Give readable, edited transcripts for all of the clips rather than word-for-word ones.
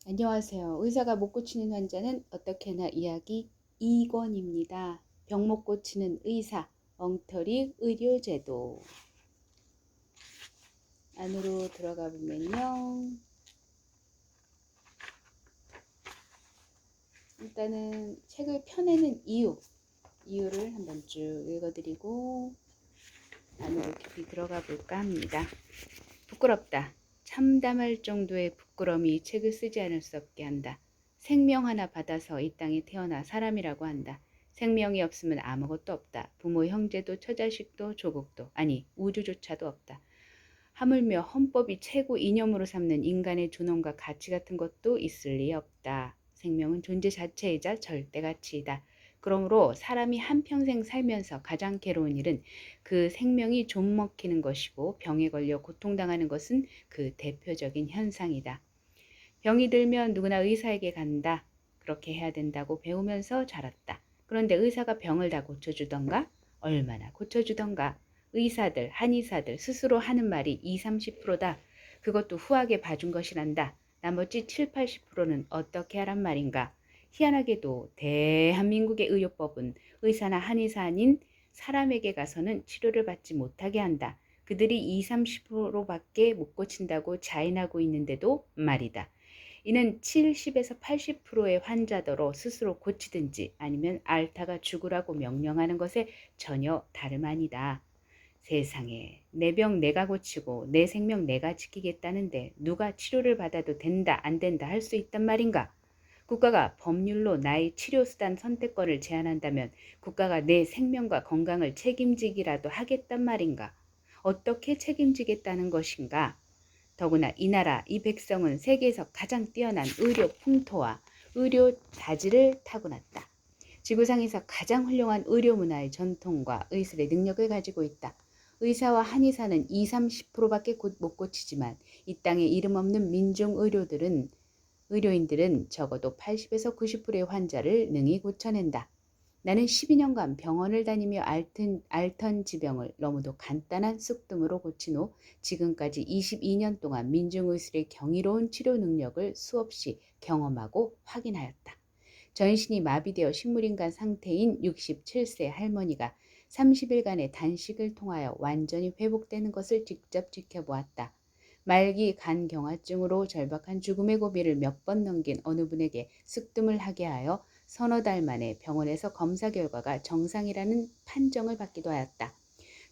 안녕하세요. 의사가 못 고치는 환자는 어떻게나 이야기 2권입니다. 병 못 고치는 의사, 엉터리 의료제도. 안으로 들어가 보면요. 일단은 책을 펴내는 이유를 한번 쭉 읽어드리고 안으로 깊이 들어가 볼까 합니다. 부끄럽다. 참담할 정도의 부끄러움이 책을 쓰지 않을 수 없게 한다. 생명 하나 받아서 이 땅에 태어나 사람이라고 한다. 생명이 없으면 아무것도 없다. 부모, 형제도 처자식도 조국도 아니 우주조차도 없다. 하물며 헌법이 최고 이념으로 삼는 인간의 존엄과 가치 같은 것도 있을 리 없다. 생명은 존재 자체이자 절대 가치이다. 그러므로 사람이 한평생 살면서 가장 괴로운 일은 그 생명이 좀 먹히는 것이고 병에 걸려 고통당하는 것은 그 대표적인 현상이다. 병이 들면 누구나 의사에게 간다. 그렇게 해야 된다고 배우면서 자랐다. 그런데 의사가 병을 다 고쳐주던가? 얼마나 고쳐주던가? 의사들, 한의사들 스스로 하는 말이 20, 30%다. 그것도 후하게 봐준 것이란다. 나머지 7, 80%는 어떻게 하란 말인가? 희한하게도 대한민국의 의료법은 의사나 한의사 아닌 사람에게 가서는 치료를 받지 못하게 한다. 그들이 20, 30%밖에 못 고친다고 자인하고 있는데도 말이다. 이는 70에서 80%의 환자더러 스스로 고치든지 아니면 앓다가 죽으라고 명령하는 것에 전혀 다름 아니다. 세상에, 내 병 내가 고치고 내 생명 내가 지키겠다는데 누가 치료를 받아도 된다 안 된다 할 수 있단 말인가? 국가가 법률로 나의 치료수단 선택권을 제한한다면 국가가 내 생명과 건강을 책임지기라도 하겠단 말인가? 어떻게 책임지겠다는 것인가? 더구나 이 나라, 이 백성은 세계에서 가장 뛰어난 의료 풍토와 의료 자질을 타고났다. 지구상에서 가장 훌륭한 의료 문화의 전통과 의술의 능력을 가지고 있다. 의사와 한의사는 20, 30%밖에 못 고치지만 이 땅에 이름 없는 민중 의료인들은 적어도 80에서 90%의 환자를 능히 고쳐낸다. 나는 12년간 병원을 다니며 앓던 지병을 너무도 간단한 쑥뜸으로 고친 후 지금까지 22년 동안 민중의술의 경이로운 치료 능력을 수없이 경험하고 확인하였다. 전신이 마비되어 식물인간 상태인 67세 할머니가 30일간의 단식을 통하여 완전히 회복되는 것을 직접 지켜보았다. 말기 간경화증으로 절박한 죽음의 고비를 몇 번 넘긴 어느 분에게 쑥뜸을 하게 하여 서너 달 만에 병원에서 검사 결과가 정상이라는 판정을 받기도 하였다.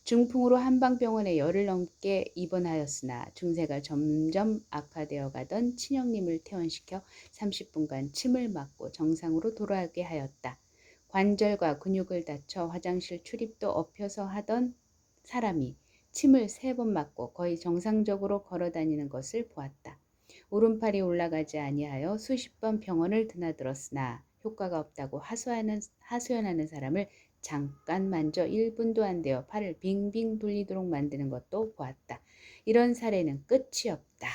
중풍으로 한방병원에 열흘 넘게 입원하였으나 증세가 점점 악화되어 가던 친형님을 퇴원시켜 30분간 침을 맞고 정상으로 돌아오게 하였다. 관절과 근육을 다쳐 화장실 출입도 엎혀서 하던 사람이 침을 3번 맞고 거의 정상적으로 걸어다니는 것을 보았다. 오른팔이 올라가지 아니하여 수십 번 병원을 드나들었으나 효과가 없다고 하소연하는 사람을 잠깐 만져 1분도 안 되어 팔을 빙빙 돌리도록 만드는 것도 보았다. 이런 사례는 끝이 없다.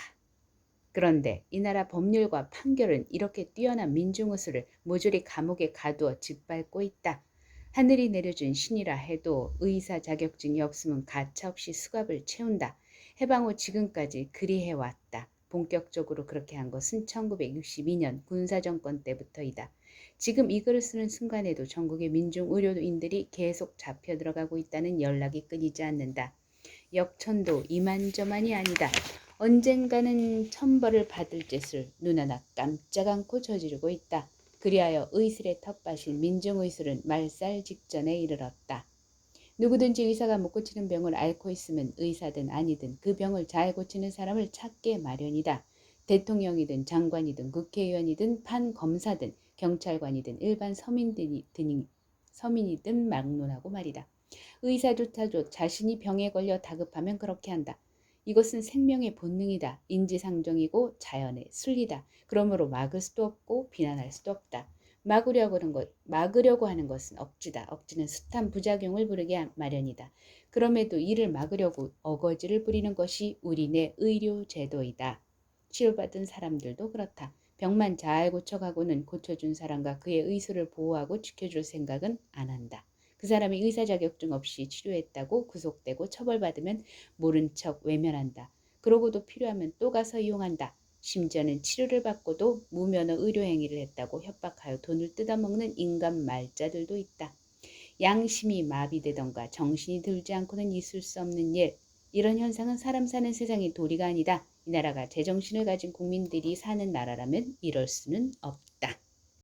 그런데 이 나라 법률과 판결은 이렇게 뛰어난 민중의술을 모조리 감옥에 가두어 짓밟고 있다. 하늘이 내려준 신이라 해도 의사 자격증이 없으면 가차없이 수갑을 채운다. 해방 후 지금까지 그리해왔다. 본격적으로 그렇게 한 것은 1962년 군사정권 때부터이다. 지금 이 글을 쓰는 순간에도 전국의 민중 의료인들이 계속 잡혀 들어가고 있다는 연락이 끊이지 않는다. 역천도 이만저만이 아니다. 언젠가는 천벌을 받을 짓을 눈 하나 깜짝 않고 저지르고 있다. 그리하여 의술의 텃밭인 민중의술은 말살 직전에 이르렀다. 누구든지 의사가 못 고치는 병을 앓고 있으면 의사든 아니든 그 병을 잘 고치는 사람을 찾게 마련이다. 대통령이든 장관이든 국회의원이든 판검사든 경찰관이든 일반 서민이든 막론하고 말이다. 의사조차도 자신이 병에 걸려 다급하면 그렇게 한다. 이것은 생명의 본능이다. 인지상정이고 자연의 순리다. 그러므로 막을 수도 없고 비난할 수도 없다. 막으려고 하는 것은 억지다. 억지는 숱한 부작용을 부르게 마련이다. 그럼에도 이를 막으려고 어거지를 부리는 것이 우리네 의료제도이다. 치료받은 사람들도 그렇다. 병만 잘 고쳐가고는 고쳐준 사람과 그의 의술을 보호하고 지켜줄 생각은 안 한다. 그 사람이 의사 자격증 없이 치료했다고 구속되고 처벌받으면 모른 척 외면한다. 그러고도 필요하면 또 가서 이용한다. 심지어는 치료를 받고도 무면허 의료행위를 했다고 협박하여 돈을 뜯어먹는 인간 말자들도 있다. 양심이 마비되던가 정신이 들지 않고는 있을 수 없는 일. 이런 현상은 사람 사는 세상의 도리가 아니다. 이 나라가 제정신을 가진 국민들이 사는 나라라면 이럴 수는 없다.